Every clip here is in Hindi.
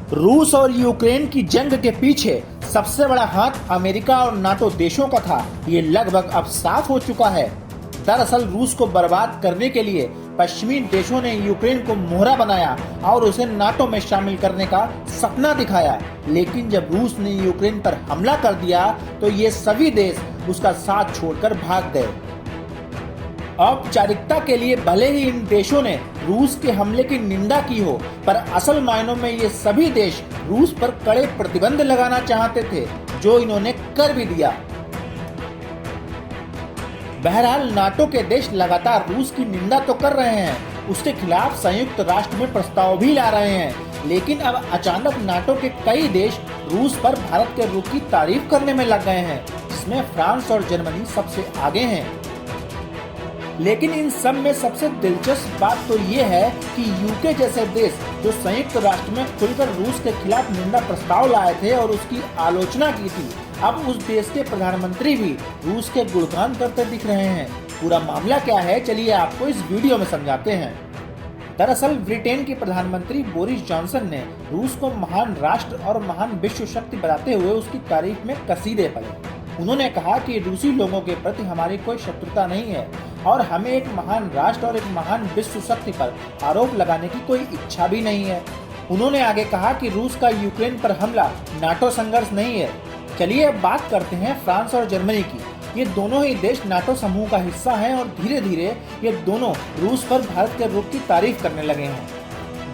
रूस और यूक्रेन की जंग के पीछे सबसे बड़ा हाथ अमेरिका और नाटो देशों का था, ये लगभग अब साफ हो चुका है। दरअसल रूस को बर्बाद करने के लिए पश्चिमी देशों ने यूक्रेन को मोहरा बनाया और उसे नाटो में शामिल करने का सपना दिखाया। लेकिन जब रूस ने यूक्रेन पर हमला कर दिया तो ये सभी देश उसका साथ छोड़कर भाग गए। औपचारिकता के लिए भले ही इन देशों ने रूस के हमले की निंदा की हो, पर असल मायनों में ये सभी देश रूस पर कड़े प्रतिबंध लगाना चाहते थे, जो इन्होंने कर भी दिया। बहरहाल नाटो के देश लगातार रूस की निंदा तो कर रहे हैं, उसके खिलाफ संयुक्त राष्ट्र में प्रस्ताव भी ला रहे हैं, लेकिन अब अचानक नाटो के कई देश रूस पर भारत के रुख की तारीफ करने में लग गए हैं, जिसमें फ्रांस और जर्मनी सबसे आगे हैं। लेकिन इन सब में सबसे दिलचस्प बात तो ये है कि यूके जैसे देश जो संयुक्त राष्ट्र में खुलकर रूस के खिलाफ निंदा प्रस्ताव लाए थे और उसकी आलोचना की थी, अब उस देश के प्रधानमंत्री भी रूस के गुणगान करते दिख रहे हैं। पूरा मामला क्या है, चलिए आपको इस वीडियो में समझाते हैं। दरअसल ब्रिटेन के प्रधानमंत्री बोरिस जॉनसन ने रूस को महान राष्ट्र और महान विश्व शक्ति बताते हुए उसकी तारीफ में कसीदे पढ़े। उन्होंने कहा कि रूसी लोगों के प्रति हमारी कोई शत्रुता नहीं है और हमें एक महान राष्ट्र और एक महान विश्व शक्ति पर आरोप लगाने की कोई इच्छा भी नहीं है। उन्होंने आगे कहा कि रूस का यूक्रेन पर हमला नाटो संघर्ष नहीं है। चलिए अब बात करते हैं फ्रांस और जर्मनी की। ये दोनों ही देश नाटो समूह का हिस्सा हैं और धीरे धीरे ये दोनों रूस पर भारत के रुख की तारीफ करने लगे हैं।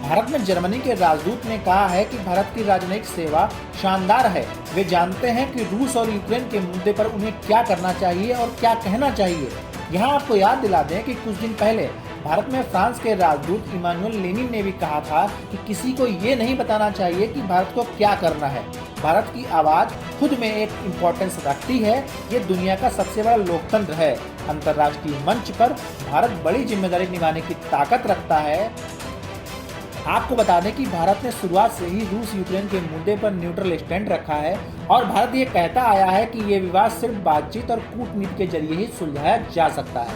भारत में जर्मनी के राजदूत ने कहा है कि भारत की राजनयिक सेवा शानदार है। वे जानते हैं कि रूस और यूक्रेन के मुद्दे पर उन्हें क्या करना चाहिए और क्या कहना चाहिए। यहाँ आपको याद दिला दें कि कुछ दिन पहले भारत में फ्रांस के राजदूत इमानुएल लेनिन ने भी कहा था कि किसी को ये नहीं बताना चाहिए कि भारत को क्या करना है। भारत की आवाज खुद में एक इम्पोर्टेंस रखती है। ये दुनिया का सबसे बड़ा लोकतंत्र है। अंतर्राष्ट्रीय मंच पर भारत बड़ी जिम्मेदारी निभाने की ताकत रखता है। आपको बता दें कि भारत ने शुरुआत से ही रूस यूक्रेन के मुद्दे पर न्यूट्रल स्टैंड रखा है और भारत ये कहता आया है कि ये विवाद सिर्फ बातचीत और कूटनीति के जरिए ही सुलझाया जा सकता है।